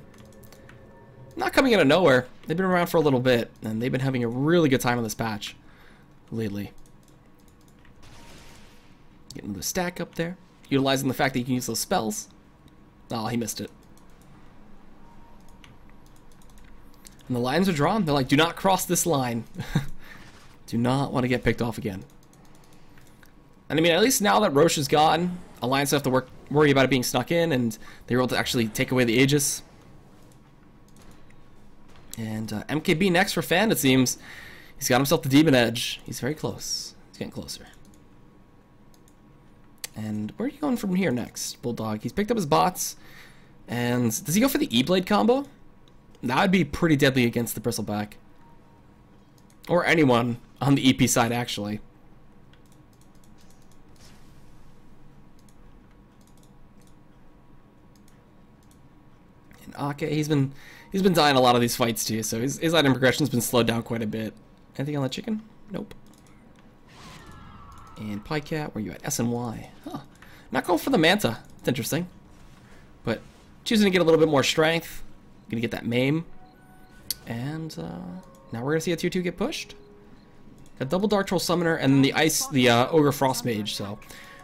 not coming out of nowhere. They've been around for a little bit, and they've been having a really good time on this patch lately. Getting the stack up there, utilizing the fact that you can use those spells. Oh, he missed it. And the lines are drawn. They're like, do not cross this line. Do not want to get picked off again. And I mean, at least now that Roche is gone, Alliance don't have to worry about it being snuck in, and they were able to actually take away the Aegis. And MKB next for Fan, it seems. He's got himself the Demon Edge. He's very close. He's getting closer. And where are you going from here next, Bulldog? He's picked up his bots. And does he go for the E-Blade combo? That would be pretty deadly against the Bristleback. Or anyone on the EP side, actually. Okay, he's been dying a lot of these fights too, so his item progression's been slowed down quite a bit. Anything on the chicken? Nope. And Pycat, where you at? S and Y. Huh. Not going for the Manta. It's interesting. But choosing to get a little bit more strength. Gonna get that Maim. And now we're gonna see a tier 2 get pushed. A double Dark Troll Summoner and the Ogre Frost Mage. So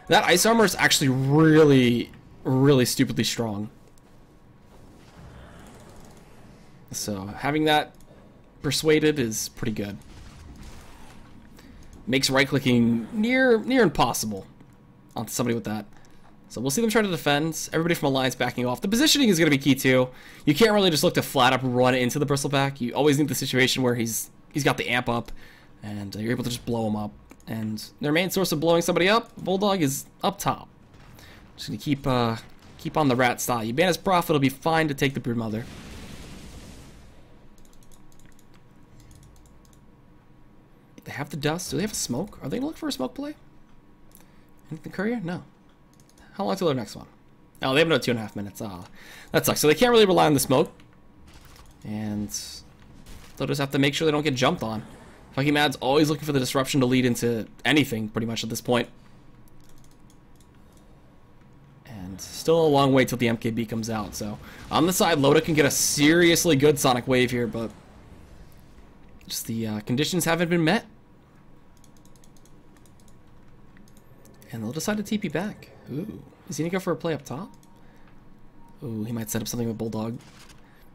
that ice armor is actually really, really stupidly strong. So having that persuaded is pretty good. Makes right-clicking near impossible on somebody with that. So we'll see them try to defend. Everybody from Alliance backing off. The positioning is going to be key too. You can't really just look to flat up run into the Bristleback. You always need the situation where he's got the amp up, and you're able to just blow him up. And their main source of blowing somebody up, Bulldog, is up top. Just going to keep on the rat style. You ban his Prophet, it'll be fine to take the Broodmother. They have the dust. Do they have a smoke? Are they gonna look for a smoke play? Anything courier? No. How long till their next one? Oh, they have another 2.5 minutes. Ah, that sucks. So they can't really rely on the smoke, and they'll just have to make sure they don't get jumped on. Funky Mad's always looking for the disruption to lead into anything, pretty much at this point. And still a long way till the MKB comes out. So on the side, Loda can get a seriously good Sonic Wave here, but just the conditions haven't been met. And they'll decide to TP back. Ooh. Is he gonna go for a play up top? Ooh, he might set up something with Bulldog.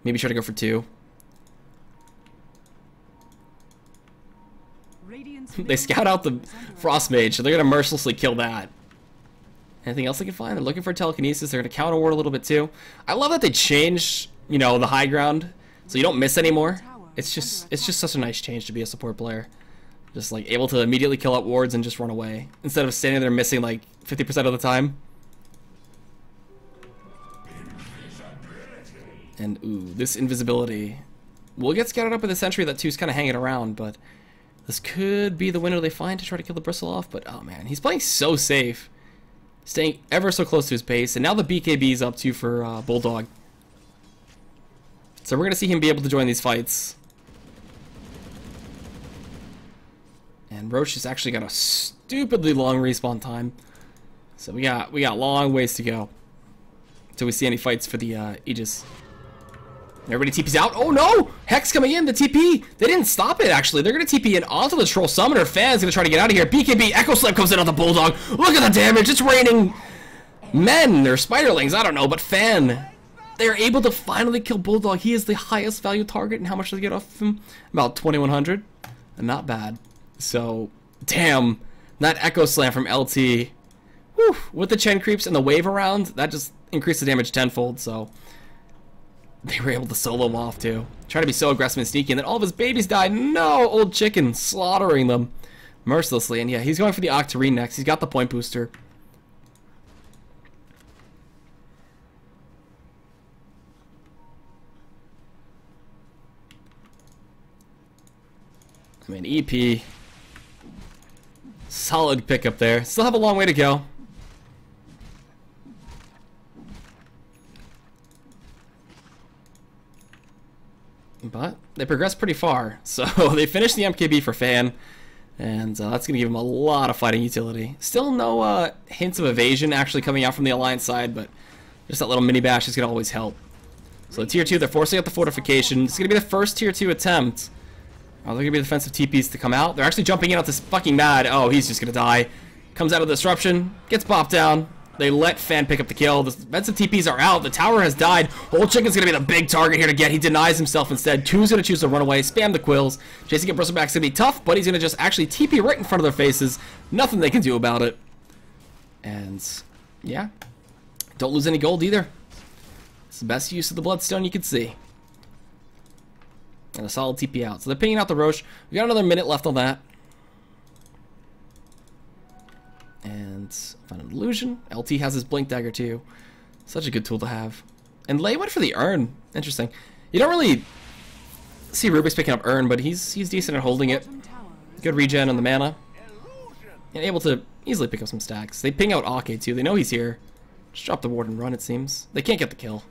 Maybe try to go for 2. They scout out the Frost Mage, so they're gonna mercilessly kill that. Anything else they can find? They're looking for telekinesis. They're gonna counter ward a little bit too. I love that they changed, you know, the high ground, so you don't miss anymore. It's just such a nice change to be a support player. Just like able to immediately kill out wards and just run away instead of standing there missing like 50% of the time. And ooh, this invisibility will get scouted up with the sentry. That 2's kind of hanging around, but this could be the window they find to try to kill the Bristle off. But oh man, he's playing so safe, staying ever so close to his base, and now the BKB's up too for Bulldog. So we're gonna see him be able to join these fights. And Roche has actually got a stupidly long respawn time. So we got long ways to go until we see any fights for the Aegis. Everybody TP's out. Oh no! Hex coming in, the TP! They didn't stop it actually. They're gonna TP in onto the Troll Summoner. Fan's gonna try to get out of here. BKB Echo Slam comes in on the Bulldog. Look at the damage! It's raining men or spiderlings, I don't know, but Fan. They are able to finally kill Bulldog. He is the highest value target, and how much do they get off of him? About 2,100. Not bad. So, damn, that Echo Slam from LT, whew, with the Chen creeps and the wave around, that just increased the damage tenfold, so they were able to solo him off too. Trying to be so aggressive and sneaky, and then all of his babies died. No, old chicken, slaughtering them mercilessly. And yeah, he's going for the Octarine next. He's got the point booster. I mean, EP, solid pickup there. Still have a long way to go. But they progressed pretty far. So they finished the MKB for Fan, and that's going to give him a lot of fighting utility. Still no hints of evasion actually coming out from the Alliance side, but just that little mini bash is going to always help. So tier 2, they're forcing out the fortification. It's going to be the first tier 2 attempt. Oh, they're going to be defensive TPs to come out. They're actually jumping in on this fucking Mad. Oh, he's just going to die. Comes out of the disruption. Gets bopped down. They let Fan pick up the kill. The defensive TPs are out. The tower has died. Old Chicken's going to be the big target here to get. He denies himself instead. 2's going to choose to run away. Spam the quills. Chasing at Bristleback's going to be tough, but he's going to just actually TP right in front of their faces. Nothing they can do about it. And, yeah. Don't lose any gold either. It's the best use of the Bloodstone you can see. And a solid TP out. So they're pinging out the Roche. We got another minute left on that. And find an illusion. LT has his Blink Dagger too. Such a good tool to have. And Lei went for the Urn. Interesting. You don't really see Rubik's picking up Urn, but he's decent at holding it. Good regen on the mana. And able to easily pick up some stacks. They ping out Ake too. They know he's here. Just drop the ward and run, it seems. They can't get the kill.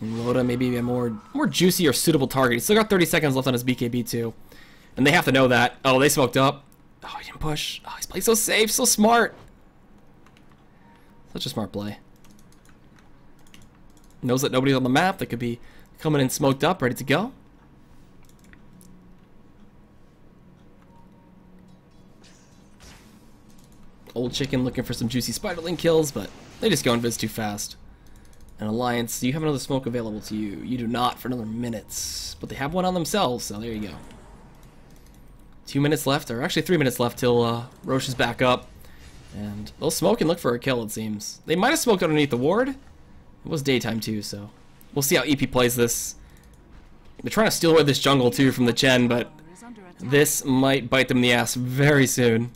And Loda maybe a more juicy or suitable target. He's still got 30 seconds left on his BKB too. And they have to know that. Oh, they smoked up. Oh, he didn't push. Oh, he's playing so safe, so smart. Such a smart play. Knows that nobody's on the map. That could be coming in smoked up, ready to go. Old Chicken looking for some juicy Spiderling kills, but they just go and viz too fast. And Alliance, do you have another smoke available to you? You do not for another minute. But they have one on themselves, so there you go. 2 minutes left, or actually 3 minutes left till Roche is back up. And they'll smoke and look for a kill, it seems. They might have smoked underneath the ward. It was daytime too, so we'll see how EP plays this. They're trying to steal away this jungle too from the Chen, but this might bite them in the ass very soon.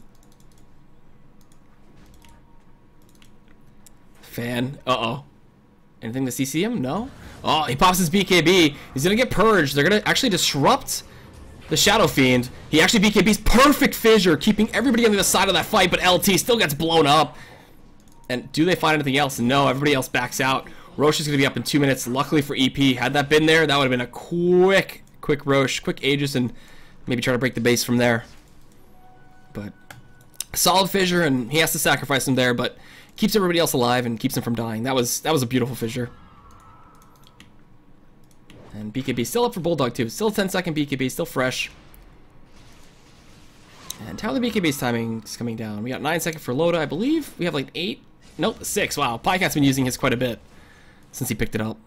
Fan, uh-oh. Anything to CC him? No? Oh, he pops his BKB. He's gonna get purged. They're gonna actually disrupt the Shadow Fiend. He actually BKB's perfect fissure, keeping everybody on the other side of that fight, but LT still gets blown up. And do they find anything else? No, everybody else backs out. Roche is gonna be up in 2 minutes. Luckily for EP, had that been there, that would have been a quick Roche, quick Aegis, and maybe try to break the base from there. But solid fissure, and he has to sacrifice him there, but keeps everybody else alive and keeps him from dying. That was a beautiful fissure. And BKB still up for Bulldog too. Still 10-second BKB, still fresh. And how the BKB's timing is coming down. We got 9 seconds for Loda, I believe. We have like 8. Nope, 6. Wow, Pycat's been using his quite a bit since he picked it up.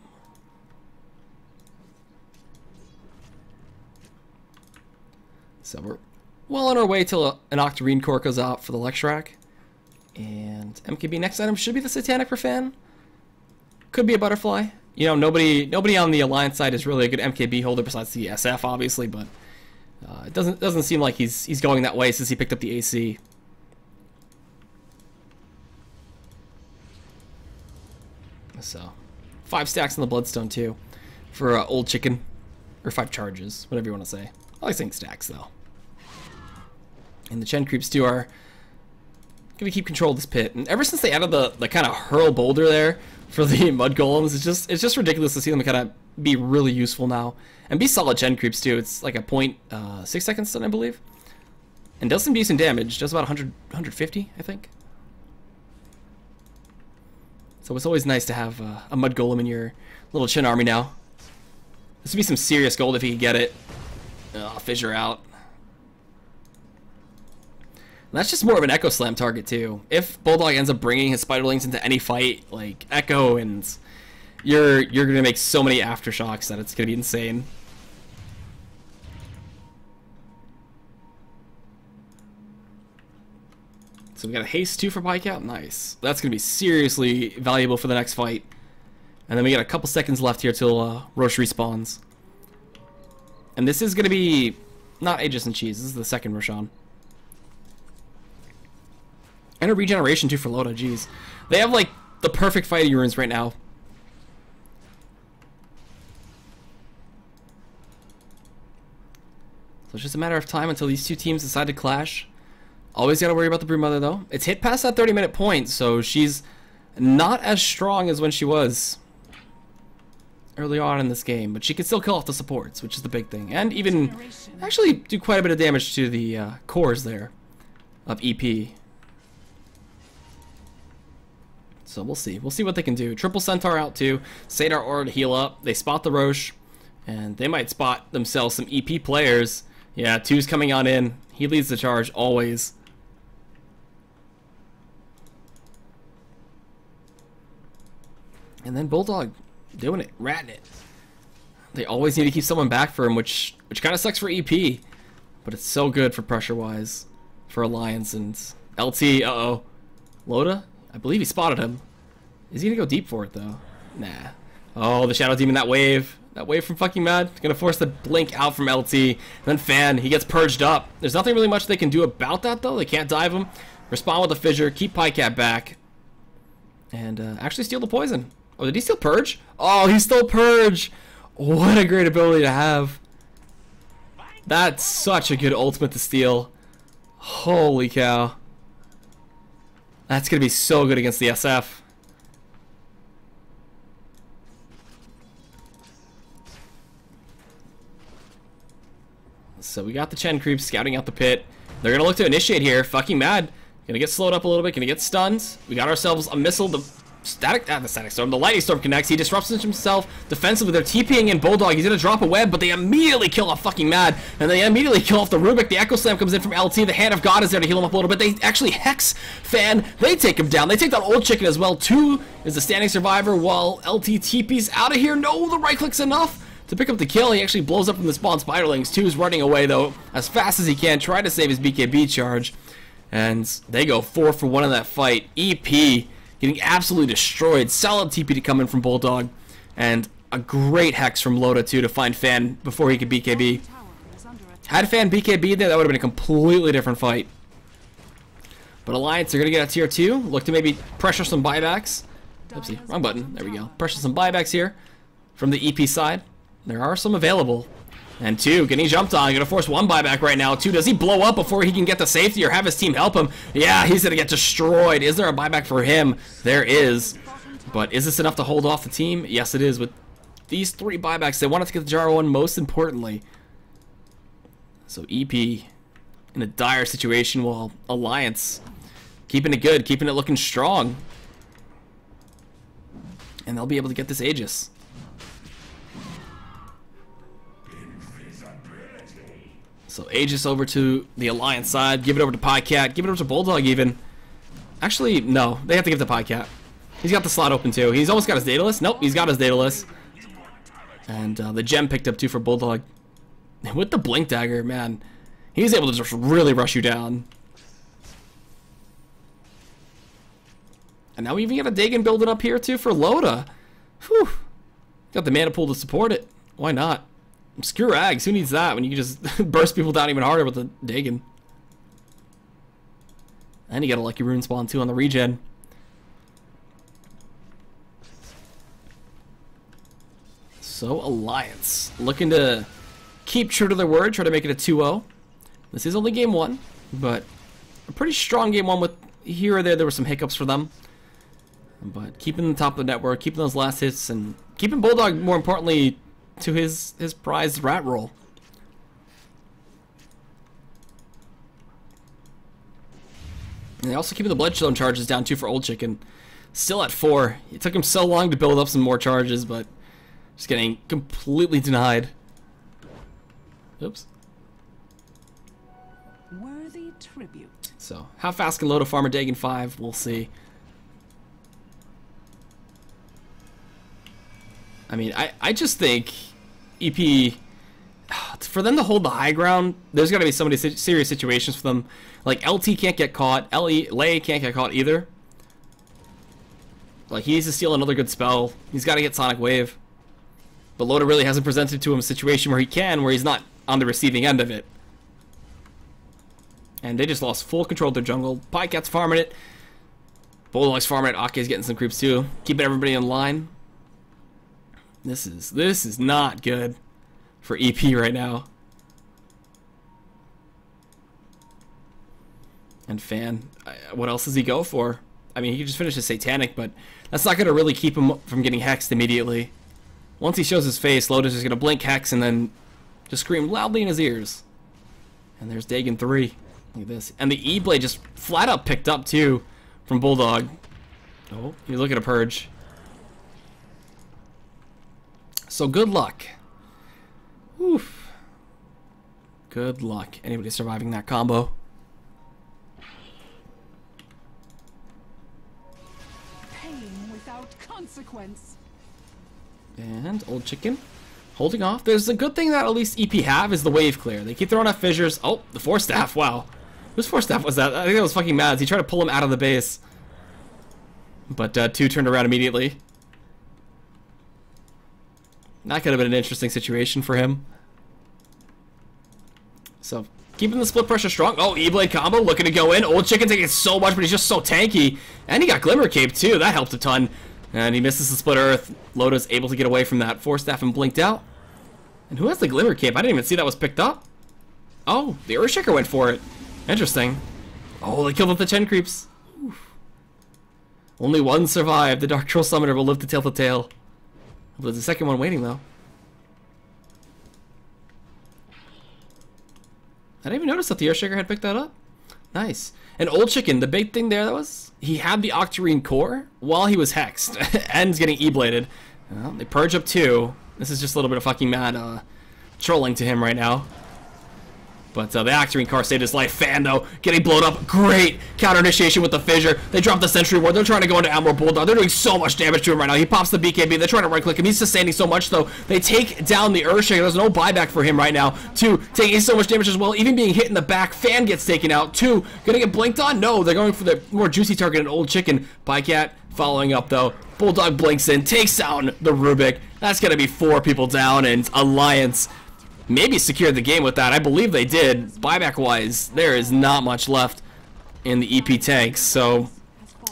So we're well on our way till an Octarine core goes out for the Lexrack. And MKB next item should be the Satanic for Fan. Could be a Butterfly. You know, nobody on the Alliance side is really a good MKB holder besides the SF, obviously, but it doesn't seem like he's going that way since he picked up the AC. So, 5 stacks on the Bloodstone too for Old Chicken, or 5 charges, whatever you want to say. I like saying stacks though. And the Chen creeps too are gonna keep control of this pit. And ever since they added the kind of hurl boulder there for the mud golems, it's just ridiculous to see them kind of be really useful now and be solid Chen creeps too. It's like a 0.6 second stun, I believe, and does some decent damage. Does about 150, I think. So it's always nice to have a mud golem in your little Chen army now. This would be some serious gold if he could get it. Fissure out. And that's just more of an Echo Slam target too. If Bulldog ends up bringing his Spiderlings into any fight, like Echo, and you're gonna make so many aftershocks that it's gonna be insane. So we got a haste 2 for Pycat, nice. That's gonna be seriously valuable for the next fight. And then we got a couple seconds left here till Roche respawns. And this is gonna be not Aegis and Cheese. This is the second Roshan. And a regeneration too for Loda, jeez. They have like the perfect fighting runes right now. So it's just a matter of time until these two teams decide to clash. Always gotta worry about the Broodmother though. It's hit past that 30-minute point, so she's not as strong as when she was early on in this game, but she can still kill off the supports, which is the big thing. And even actually do quite a bit of damage to the cores there of EP. So we'll see. We'll see what they can do. Triple Centaur out too. Sadar Aura to heal up. They spot the Roche. And they might spot themselves some EP players. Yeah, 2's coming on in. He leads the charge always. And then Bulldog doing it. Ratting it. They always need to keep someone back for him, which kind of sucks for EP. But it's so good for pressure-wise. For Alliance and LT. Uh-oh. Loda? I believe he spotted him. Is he gonna go deep for it though? Nah. Oh, the Shadow Demon, that wave. That wave from fucking Mad. Gonna force the blink out from LT. And then Fan, he gets purged up. There's nothing really much they can do about that though. They can't dive him. Respond with a fissure. Keep Pycat back. And actually steal the poison. Oh, did he steal Purge? Oh, he stole Purge. What a great ability to have. That's such a good ultimate to steal. Holy cow. That's going to be so good against the SF. So we got the Chen creeps scouting out the pit. They're gonna look to initiate here. Fucking mad. Gonna get slowed up a little bit. Gonna get stunned. We got ourselves a missile. The static storm. The lightning storm connects. He disrupts himself defensively. They're TPing in Bulldog. He's gonna drop a web, but they immediately kill off fucking mad, and they immediately kill off the Rubik. The Echo Slam comes in from LT. The Hand of God is there to heal him up a little bit. They actually Hex Fan. They take him down. They take that old chicken as well. 2 is the standing survivor while LT TP's out of here. No, the right click's enough to pick up the kill. He actually blows up from the spawn spiderlings. 2 is running away though as fast as he can, trying to save his BKB charge. And they go 4 for 1 in that fight. EP getting absolutely destroyed. Solid TP to come in from Bulldog. And a great Hex from Loda too to find Fan before he could BKB. Had Fan BKB there, that would have been a completely different fight. But Alliance are going to get a tier 2. Look to maybe pressure some buybacks. Oopsie, wrong button. There we go. Pressure some buybacks here from the EP side. There are some available. And 2 getting jumped on. Gonna force 1 buyback right now. 2, does he blow up before he can get the safety or have his team help him? Yeah, he's gonna get destroyed. Is there a buyback for him? There is. But is this enough to hold off the team? Yes, it is. With these 3 buybacks, they wanted to get the Jaro one most importantly. So EP in a dire situation while Alliance keeping it good, keeping it looking strong. And they'll be able to get this Aegis. So Aegis over to the Alliance side. Give it over to Pycat. Give it over to Bulldog even. Actually, no. They have to give it to Pycat. He's got the slot open too. He's almost got his Daedalus. Nope, he's got his Daedalus. And the gem picked up too for Bulldog. And with the Blink Dagger, man, he's able to just really rush you down. And now we even got a Dagon building up here too for Loda. Whew. Got the mana pool to support it. Why not? Screw Ags, who needs that when you can just burst people down even harder with the Dagon? And you got a lucky rune spawn too on the regen. So Alliance looking to keep true to their word, try to make it a 2-0. This is only game 1, but a pretty strong game 1 with here or there were some hiccups for them. But keeping the top of the network, keeping those last hits, and keeping Bulldog more importantly to his prized rat roll. And they're also keeping the Bloodstone charges down too for Old Chicken. Still at 4. It took him so long to build up some more charges, but just getting completely denied. Oops. Worthy tribute. So, how fast can Loda farm a Dagon 5? We'll see. I mean, I just think EP, for them to hold the high ground, there's got to be so many serious situations for them. Like, LT can't get caught. Lei can't get caught either. Like, he needs to steal another good spell. He's got to get Sonic Wave. But Loda really hasn't presented to him a situation where he can, where he's not on the receiving end of it. And they just lost full control of their jungle. Pycat's farming it. Bulldog's farming it. Ake's getting some creeps too. Keeping everybody in line. This is not good for EP right now. And Fan, what else does he go for? I mean, he could just finish his Satanic, but that's not going to really keep him from getting hexed immediately. Once he shows his face, Loda's just going to blink Hex and then just scream loudly in his ears. And there's Dagon 3. Look at this. And the E-Blade just flat out picked up too from Bulldog. Oh, he's looking to purge. So good luck. Oof. Good luck. Anybody surviving that combo? Pain without consequence. And Old Chicken holding off. There's a good thing that at least EP have is the wave clear. They keep throwing out fissures. Oh, the Force Staff. Wow. Whose Force Staff was that? I think that was fucking Mads. He tried to pull him out of the base. But 2 turned around immediately. That could have been an interesting situation for him. So, keeping the split pressure strong. Oh, E-Blade combo looking to go in. Old Chicken taking so much, but he's just so tanky. And he got Glimmer Cape too. That helped a ton. And he misses the Split Earth. Loda's able to get away from that. Force Staff and blinked out. And who has the Glimmer Cape? I didn't even see that was picked up. Oh, the Earthshaker went for it. Interesting. Oh, they killed off the Chen creeps. Oof. Only one survived. The Dark Troll Summoner will live to tell the tale. There's a second one waiting though. I didn't even notice that the Earthshaker had picked that up. Nice. And Old Chicken, the big thing there that was, he had the Octarine core while he was hexed and getting E-bladed. Well, they purge up 2. This is just a little bit of fucking mad trolling to him right now. But the Octarine car saved his life. Fan, though, getting blown up. Great counter initiation with the fissure. They drop the Sentry Ward. They're trying to go into Admiral Bulldog. They're doing so much damage to him right now. He pops the BKB. They're trying to right-click him. He's sustaining so much, though. They take down the Earthshaker. There's no buyback for him right now. 2, taking so much damage as well. Even being hit in the back. Fan gets taken out. 2, gonna get blinked on? No, they're going for the more juicy target, an Old Chicken. Bycat following up, though. Bulldog blinks in, takes down the Rubik. That's gonna be 4 people down, and Alliance maybe secured the game with that. I believe they did. Buyback wise, there is not much left in the EP tanks. So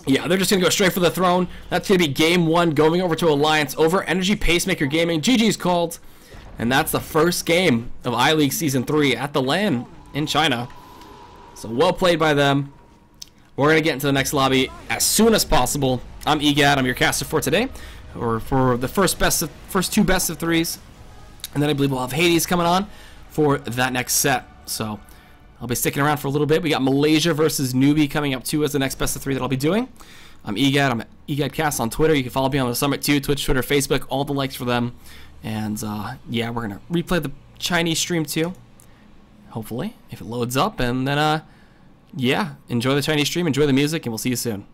yeah, they're just gonna go straight for the throne. That's gonna be game 1 going over to Alliance over Energy Pacemaker Gaming. GG's called. And that's the first game of iLeague Season 3 at the LAN in China. So well played by them. We're gonna get into the next lobby as soon as possible. I'm EGAD, I'm your caster for today. Or for the first 2 best of 3s. And then I believe we'll have Hades coming on for that next set. So I'll be sticking around for a little bit. We got Malaysia versus Newbie coming up too as the next best of 3 that I'll be doing. I'm EGAD. I'm EGADcast on Twitter. You can follow me on the Summit too. Twitch, Twitter, Facebook. All the likes for them. And yeah, we're going to replay the Chinese stream too. Hopefully, if it loads up. And then, yeah, enjoy the Chinese stream. Enjoy the music. And we'll see you soon.